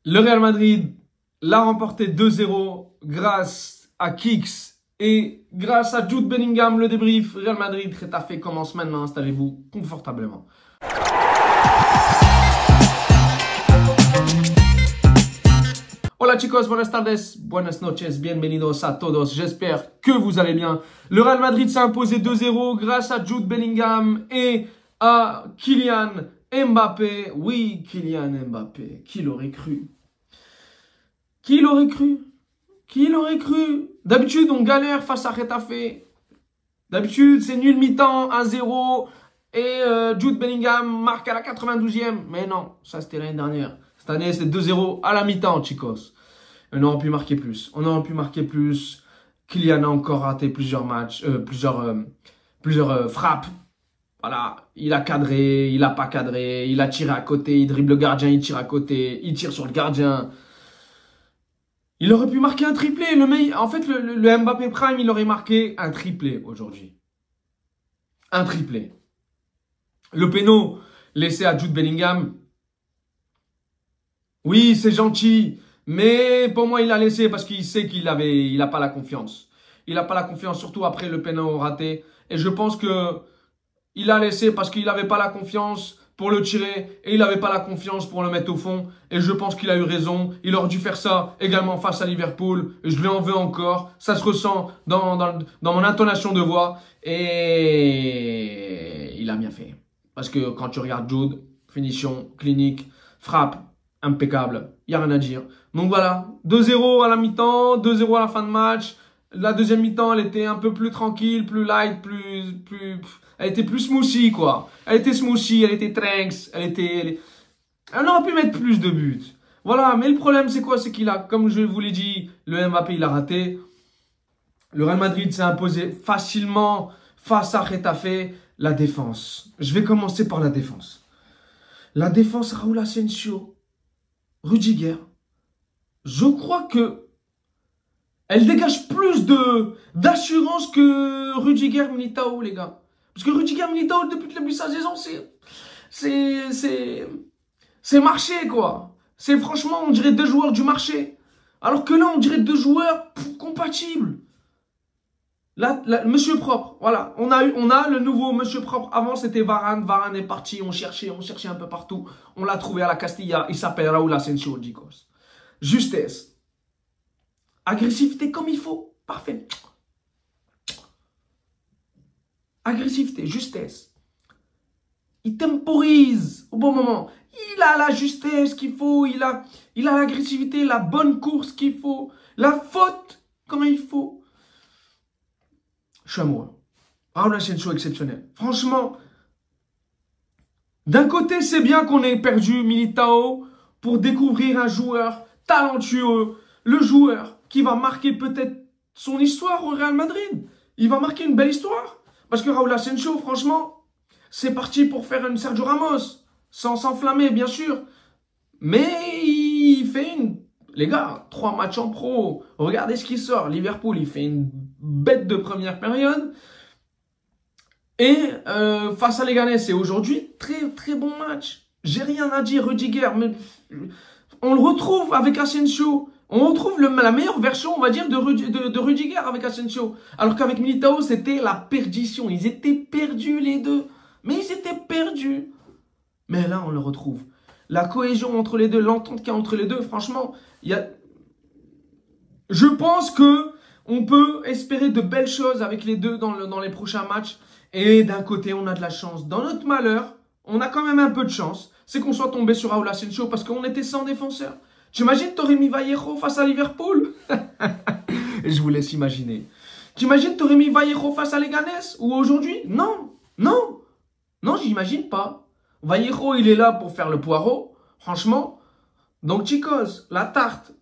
Le Real Madrid l'a remporté 2-0 grâce à Kicks et grâce à Jude Bellingham. Le débrief, Real Madrid, Getafe commence maintenant. Installez-vous confortablement. Hola chicos, buenas tardes, buenas noches, bienvenidos a todos. J'espère que vous allez bien. Le Real Madrid s'est imposé 2-0 grâce à Jude Bellingham et à Kylian Mbappé. Oui, Kylian Mbappé, qui l'aurait cru? Qui l'aurait cru? Qui l'aurait cru? D'habitude, on galère face à Getafe. D'habitude, c'est nul mi-temps, 1-0. Et Jude Bellingham marque à la 92e. Mais non, ça c'était l'année dernière. Cette année, c'est 2-0 à la mi-temps, chicos. On aurait pu marquer plus. On aurait pu marquer plus. Kylian a encore raté plusieurs matchs, plusieurs frappes. Voilà, il a cadré, il n'a pas cadré, il a tiré à côté, il dribble le gardien, il tire à côté, il tire sur le gardien. Il aurait pu marquer un triplé. En fait, le Mbappé Prime, il aurait marqué un triplé aujourd'hui. Un triplé. Le péno laissé à Jude Bellingham. Oui, c'est gentil. Mais pour moi, il l'a laissé parce qu'il sait qu'il n'a pas la confiance. Il n'a pas la confiance, surtout après le péno raté. Et je pense que il l'a laissé parce qu'il n'avait pas la confiance pour le tirer et il n'avait pas la confiance pour le mettre au fond. Et je pense qu'il a eu raison. Il aurait dû faire ça également face à Liverpool. Et je lui en veux encore. Ça se ressent dans mon intonation de voix. Et il a bien fait. Parce que quand tu regardes Jude, finition, clinique, frappe, impeccable. Il n'y a rien à dire. Donc voilà, 2-0 à la mi-temps, 2-0 à la fin de match. La deuxième mi-temps, elle était un peu plus tranquille, plus light, elle était plus smoothie, quoi. Elle était smoothie, elle était tranks, elle aurait pu mettre plus de buts. Voilà, mais le problème, c'est quoi? C'est qu'il a, comme je vous l'ai dit, le Mbappé, il a raté. Le Real Madrid s'est imposé facilement face à Getafe. La défense. Je vais commencer par la défense. La défense, Raúl Asensio, Rudiger. Je crois que elle dégage plus d'assurance que Rudiger Militao, les gars. Parce que Rudiger Militao, depuis le début de sa saison, c'est marché, quoi. C'est franchement, on dirait deux joueurs du marché. Alors que là, on dirait deux joueurs compatibles. Là, Monsieur Propre, voilà. On a le nouveau Monsieur Propre. Avant, c'était Varane. Varane est parti. On cherchait un peu partout. On l'a trouvé à la Castilla. Il s'appelle Raúl Asensio, chicos. Justesse. Agressivité comme il faut. Parfait. Agressivité, justesse. Il temporise au bon moment. Il a la justesse qu'il faut. Il a l'agressivité, la bonne course qu'il faut. La faute quand il faut. Je suis amoureux. Raúl Asensio exceptionnel. Franchement, d'un côté, c'est bien qu'on ait perdu Militao pour découvrir un joueur talentueux. Le joueur qui va marquer peut-être son histoire au Real Madrid. Il va marquer une belle histoire. Parce que Raúl Asensio, franchement, c'est parti pour faire une Sergio Ramos. Sans s'enflammer, bien sûr. Mais il fait les gars, 3 matchs en pro. Regardez ce qui sort. Liverpool, il fait une bête de première période. Et face à Leganés, c'est aujourd'hui, très très bon match. J'ai rien à dire, Rudiger. Mais on le retrouve avec Asensio. On retrouve la meilleure version, on va dire, de Rudiger avec Asensio. Alors qu'avec Militao, c'était la perdition. Ils étaient perdus les deux. Mais ils étaient perdus. Mais là, on le retrouve. La cohésion entre les deux, l'entente qu'il y a entre les deux, franchement, je pense que on peut espérer de belles choses avec les deux dans les prochains matchs. Et d'un côté, on a de la chance. Dans notre malheur, on a quand même un peu de chance. C'est qu'on soit tombé sur Raúl Asensio parce qu'on était sans défenseur. T'imagines, t'aurais mis Vallejo face à Liverpool? Je vous laisse imaginer. T'imagines, t'aurais mis Vallejo face à Leganés? Ou aujourd'hui? Non, non, non, j'imagine pas. Vallejo, il est là pour faire le poireau, franchement. Donc, chicos, la tarte,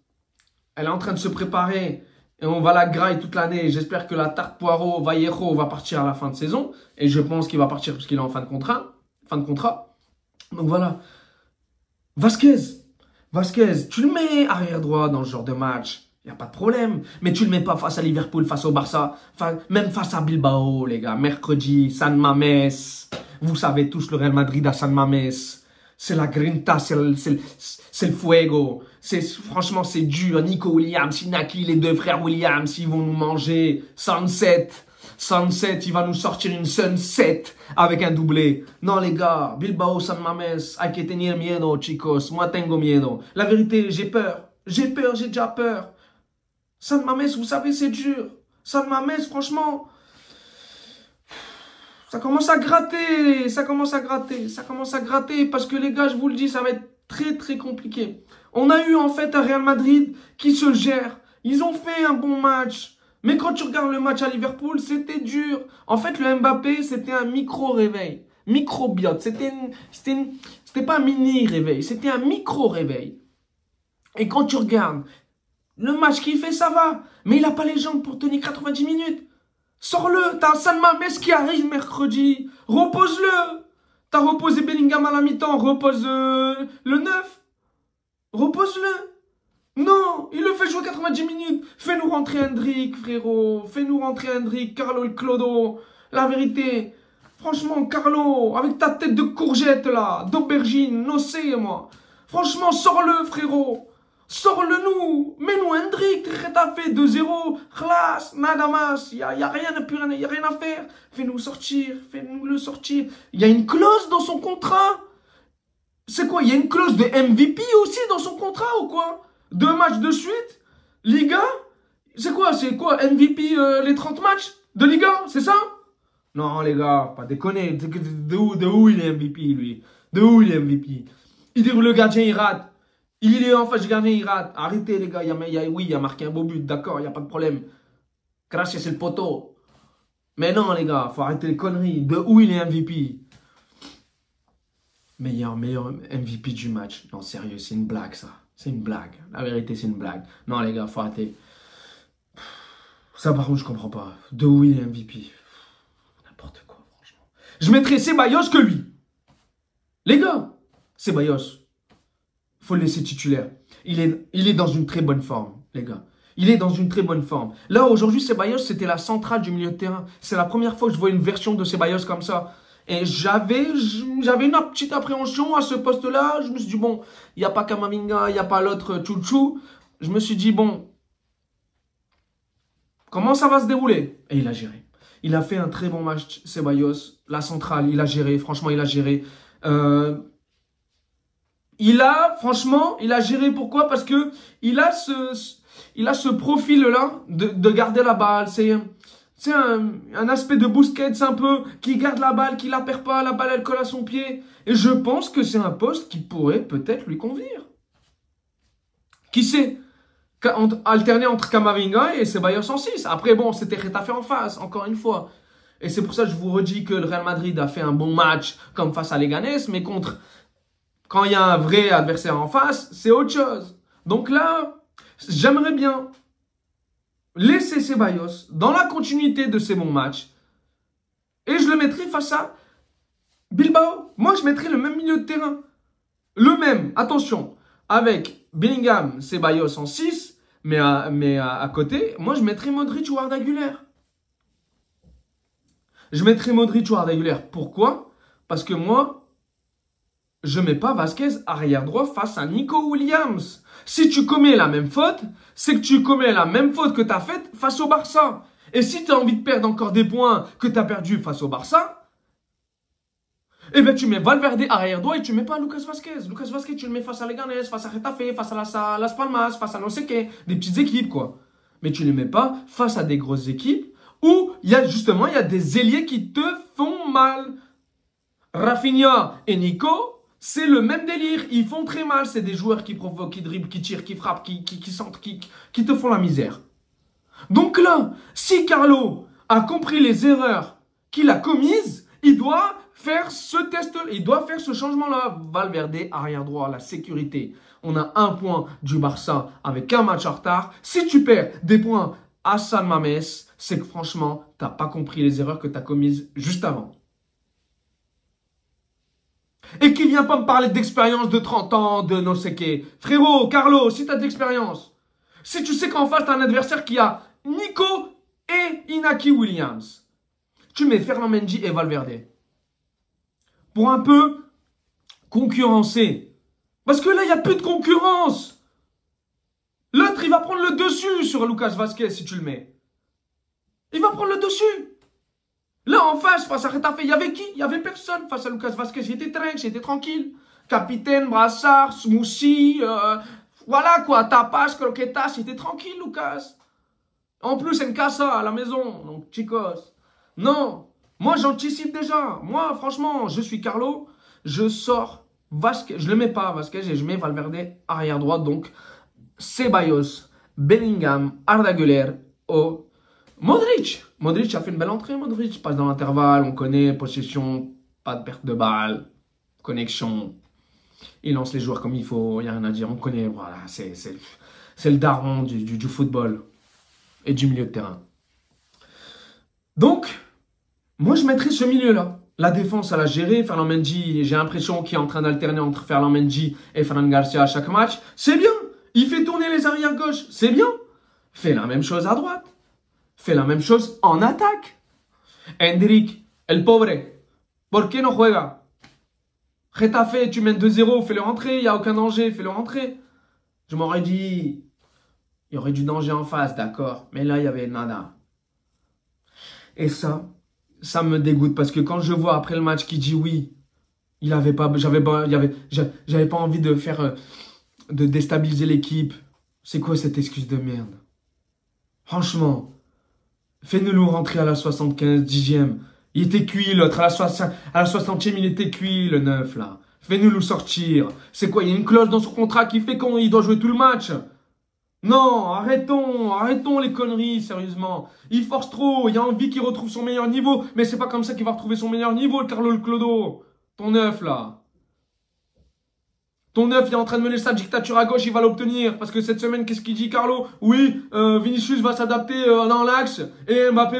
elle est en train de se préparer et on va la grailler toute l'année. J'espère que la tarte poireau Vallejo va partir à la fin de saison. Et je pense qu'il va partir parce qu'il est en fin de contrat. Donc, voilà. Vasquez, tu le mets arrière droit dans ce genre de match. Il n'y a pas de problème. Mais tu le mets pas face à Liverpool, face au Barça. Même face à Bilbao, les gars. Mercredi, San Mamés. Vous savez tous le Real Madrid à San Mamés. C'est la grinta, c'est le fuego. Franchement, c'est dur. Nico Williams, Inaki, les deux frères Williams, ils vont nous manger. Sunset, il va nous sortir une sunset avec un doublé. Non, les gars, Bilbao, San Mames, hay que tener miedo, chicos. Moi, tengo miedo. La vérité, j'ai peur. J'ai déjà peur. San Mames, vous savez, c'est dur. San Mames, franchement... Ça commence à gratter, parce que les gars, je vous le dis, ça va être très très compliqué. On a eu en fait un Real Madrid qui se gère. Ils ont fait un bon match. Mais quand tu regardes le match à Liverpool, c'était dur. En fait, le Mbappé, c'était un micro-réveil. Microbiote. C'était pas un mini-réveil, c'était un micro-réveil. Et quand tu regardes le match qu'il fait, ça va. Mais il n'a pas les jambes pour tenir 90 minutes. Sors-le, t'as San Mames qui arrive mercredi. Repose-le. T'as reposé Bellingham à la mi-temps, repose le 9. Repose-le. Non, il le fait jouer 90 minutes. Fais-nous rentrer Hendrick, frérot. Fais-nous rentrer Hendrick, Carlo et Clodo. La vérité, franchement, Carlo, avec ta tête de courgette là, d'aubergine, no sé, moi. Franchement, sors-le, frérot. Sors-le nous, mets-nous Hendrick, t'as fait 2-0, classe, nada más, y a rien à faire, fais-nous le sortir. Il y a une clause dans son contrat. C'est quoi, il y a une clause de MVP aussi dans son contrat ou quoi? 2 matchs de suite, Liga, c'est quoi MVP les 30 matchs de Liga, c'est ça? Non les gars, pas déconner, de où il est MVP lui? De où il est MVP? Il dit que le gardien il rate. Il est en face du gardien, il rate. Arrêtez les gars, oui, il a marqué un beau but, d'accord, il n'y a pas de problème. Crash, c'est le poteau. Mais non les gars, faut arrêter les conneries. De où il est MVP? Meilleur MVP du match. Non, sérieux, c'est une blague ça. C'est une blague. La vérité, c'est une blague. Non les gars, faut arrêter. Ça par contre, je comprends pas. De où il est MVP? N'importe quoi, franchement. Je mettrais Ceballos que lui. Les gars, Ceballos. Faut le laisser titulaire. Il est dans une très bonne forme, les gars. Il est dans une très bonne forme. Là, aujourd'hui, Ceballos, c'était la centrale du milieu de terrain. C'est la première fois que je vois une version de Ceballos comme ça. Et j'avais une petite appréhension à ce poste-là. Je me suis dit, bon, il n'y a pas Kamavinga, il n'y a pas l'autre Chouchou. Je me suis dit, bon, comment ça va se dérouler? Et il a géré. Il a fait un très bon match, Ceballos. La centrale, il a géré. Franchement, il a géré. Franchement, il a géré. Pourquoi? Parce que il a ce profil-là de garder la balle. C'est un aspect de Busquets un peu, qui garde la balle, qui la perd pas, la balle elle colle à son pied. Et je pense que c'est un poste qui pourrait peut-être lui convenir. Qui sait? Alterner entre Camavinga et Ceballos en 6. Après bon, c'était Getafe en face, encore une fois. Et c'est pour ça que je vous redis que le Real Madrid a fait un bon match comme face à Leganés, mais quand il y a un vrai adversaire en face, c'est autre chose. Donc là, j'aimerais bien laisser Ceballos dans la continuité de ses bons matchs. Et je le mettrai face à Bilbao. Moi, je mettrai le même milieu de terrain. Le même, attention, avec Bellingham, Ceballos en 6, mais à côté, moi, je mettrai Modric ou Arda Güler. Je mettrai Modric ou Arda Güler. Pourquoi? Parce que moi, je ne mets pas Vasquez arrière droit face à Nico Williams. Si tu commets la même faute, c'est que tu commets la même faute que tu as faite face au Barça. Et si tu as envie de perdre encore des points que tu as perdu face au Barça, eh bien tu mets Valverde arrière droit et tu ne mets pas Lucas Vasquez. Lucas Vasquez, tu le mets face à Leganés, face à Getafe, face à Las Palmas, face à no sé qué, des petites équipes quoi. Mais tu ne les mets pas face à des grosses équipes où il y a des ailiers qui te font mal. Rafinha et Nico, c'est le même délire, ils font très mal, c'est des joueurs qui provoquent, qui dribblent, qui tirent, qui frappent, qui centrent, qui te font la misère. Donc là, si Carlo a compris les erreurs qu'il a commises, il doit faire ce test, il doit faire ce changement-là. Valverde, arrière droit, la sécurité. On a 1 point du Barça avec un match en retard. Si tu perds des points à San Mames, c'est que franchement, tu n'as pas compris les erreurs que tu as commises juste avant. Et qui vient pas me parler d'expérience de 30 ans, de no sé qué. Frérot, Carlo, si tu as de l'expérience, si tu sais qu'en face, tu as un adversaire qui a Nico et Inaki Williams, tu mets Ferland Mendy et Valverde. Pour un peu concurrencer. Parce que là, il n'y a plus de concurrence. L'autre, il va prendre le dessus sur Lucas Vazquez si tu le mets. Il va prendre le dessus. Là, en face à Getafe, il y avait qui? Il n'y avait personne face à Lucas Vazquez. J'étais tranquille. Capitaine, Brassard, Moussi, voilà quoi, tapas, croquetas, j'étais tranquille, Lucas. En plus, c'est une casa à la maison, donc chicos. Non, moi j'anticipe déjà. Moi, franchement, je suis Carlo, je sors Vazquez, je le mets pas Vazquez et je mets Valverde arrière droite, donc Ceballos, Bellingham, Arda Güler, Modric. Modric a fait une belle entrée, Modric passe dans l'intervalle, on connaît, possession, pas de perte de balle, connexion. Il lance les joueurs comme il faut, il n'y a rien à dire, on connaît, voilà, c'est le daron du football et du milieu de terrain. Donc, moi je mettrais ce milieu-là. La défense, elle a géré, Ferland Mendy, j'ai l'impression qu'il est en train d'alterner entre Ferland Mendy et Ferran Garcia à chaque match. C'est bien, il fait tourner les arrières gauche, c'est bien. Fait la même chose à droite, fait la même chose en attaque. Endrick, el pobre, ¿por qué no juega? Getafe, tu mènes 2-0, fais-le rentrer, il n'y a aucun danger, fais-le rentrer. Je m'aurais dit, il y aurait du danger en face, d'accord, mais là, il y avait nada. Et ça me dégoûte, parce que quand je vois après le match qui dit oui, j'avais pas envie de faire, de déstabiliser l'équipe. C'est quoi cette excuse de merde? Franchement, fais-nous rentrer à la 75, 10e. Il était cuit, l'autre. À la 60e, il était cuit, le 9, là. Fais-nous le sortir. C'est quoi? Il y a une clause dans son contrat qui fait qu'il doit jouer tout le match. Non, arrêtons les conneries, sérieusement. Il force trop, il a envie qu'il retrouve son meilleur niveau. Mais c'est pas comme ça qu'il va retrouver son meilleur niveau, le Carlo Clodo. Ton 9, là. Ton 9, il est en train de mener sa dictature à gauche, il va l'obtenir. Parce que cette semaine, qu'est-ce qu'il dit, Carlo? Oui, Vinicius va s'adapter dans l'axe. Et Mbappé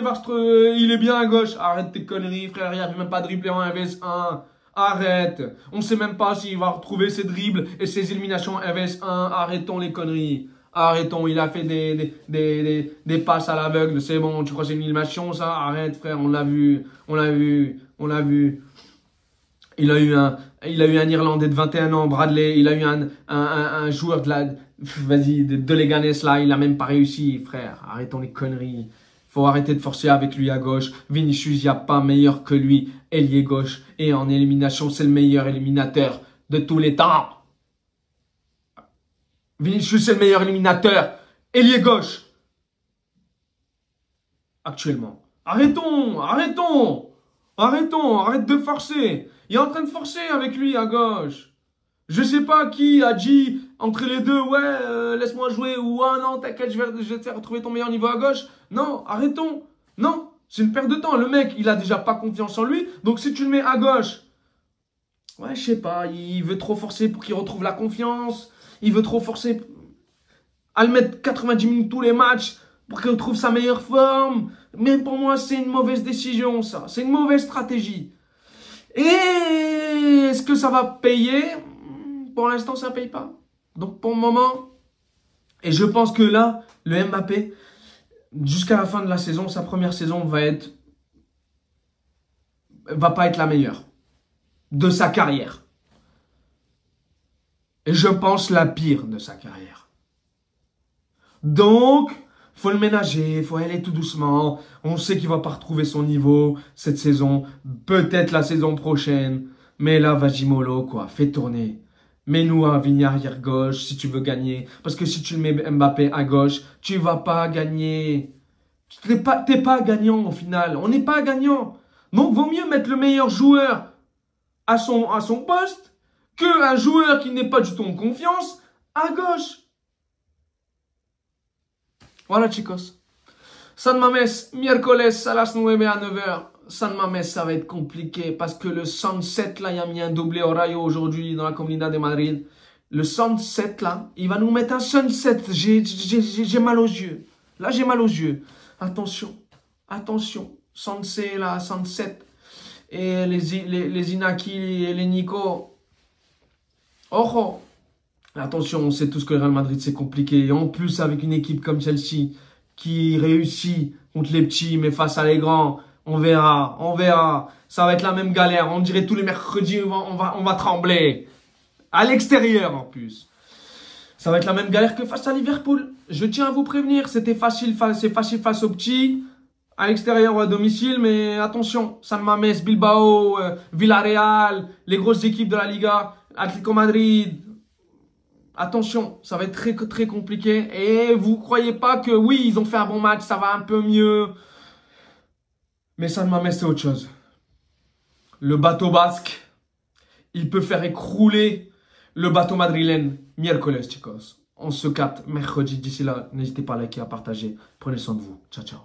il est bien à gauche. Arrête tes conneries, frère. Il n'arrive même pas à dribbler en 1vs1. Arrête. On ne sait même pas s'il va retrouver ses dribbles et ses éliminations en 1vs1. Arrêtons les conneries. Arrêtons. Il a fait des passes à l'aveugle. C'est bon, tu crois que c'est une élimination, ça? Arrête, frère. On l'a vu. On l'a vu. Il a eu un Irlandais de 21 ans, Bradley. Il a eu un joueur de Leganés, là. Il n'a même pas réussi, frère. Arrêtons les conneries. Faut arrêter de forcer avec lui à gauche. Vinicius, il n'y a pas meilleur que lui. Ailier gauche. Et en élimination, c'est le meilleur éliminateur de tous les temps. Vinicius, c'est le meilleur éliminateur. Ailier gauche. Actuellement. Arrête de forcer. Il est en train de forcer avec lui à gauche. Je sais pas qui a dit entre les deux, ouais, laisse-moi jouer, ou ah non, t'inquiète, je vais te faire retrouver ton meilleur niveau à gauche. Non, arrêtons. Non, c'est une perte de temps. Le mec, il a déjà pas confiance en lui. Donc si tu le mets à gauche, ouais, je sais pas, il veut trop forcer pour qu'il retrouve la confiance. Il veut trop forcer à le mettre 90 minutes tous les matchs pour qu'il retrouve sa meilleure forme. Mais pour moi, c'est une mauvaise décision, ça. C'est une mauvaise stratégie. Et est-ce que ça va payer? Pour l'instant, ça ne paye pas. Donc, pour le moment, et je pense que là, le Mbappé, jusqu'à la fin de la saison, sa première saison va pas être la meilleure de sa carrière. Et je pense la pire de sa carrière. Donc, faut le ménager, faut aller tout doucement. On sait qu'il va pas retrouver son niveau cette saison, peut-être la saison prochaine. Mais là, vas-y mollo, quoi, fais tourner. Mets-nous un Vigny arrière gauche si tu veux gagner. Parce que si tu mets Mbappé à gauche, tu vas pas gagner. T'es pas gagnant au final. On n'est pas gagnant. Donc, vaut mieux mettre le meilleur joueur à son poste qu'un joueur qui n'est pas du tout en confiance à gauche. Voilà, chicos. San Mamés, miércoles a las 9 à 9h. San Mamés, ça va être compliqué parce que le Sunset, là, il a mis un doublé au Rayo aujourd'hui dans la Comunidad de Madrid. Le Sunset, là, il va nous mettre un Sunset. J'ai mal aux yeux. Là, j'ai mal aux yeux. Attention. Sunset, là, Sunset. Et les Inaki et les Nico. Ojo. Attention, on sait tous que le Real Madrid, c'est compliqué. Et en plus, avec une équipe comme celle-ci, qui réussit contre les petits, mais face à les grands, On verra, on verra. Ça va être la même galère. On dirait tous les mercredis, on va trembler. À l'extérieur, en plus. Ça va être la même galère que face à Liverpool. Je tiens à vous prévenir. C'est facile face aux petits. À l'extérieur ou à domicile. Mais attention, San Mamés, Bilbao, Villarreal, les grosses équipes de la Liga, Atlético Madrid. Attention, ça va être très, très compliqué. Et vous croyez pas que oui, ils ont fait un bon match, ça va un peu mieux. Mais San Mamés, c'est autre chose. Le bateau basque, il peut faire écrouler le bateau madrilène miércoles, chicos. On se capte mercredi. D'ici là, n'hésitez pas à liker, à partager. Prenez soin de vous. Ciao, ciao.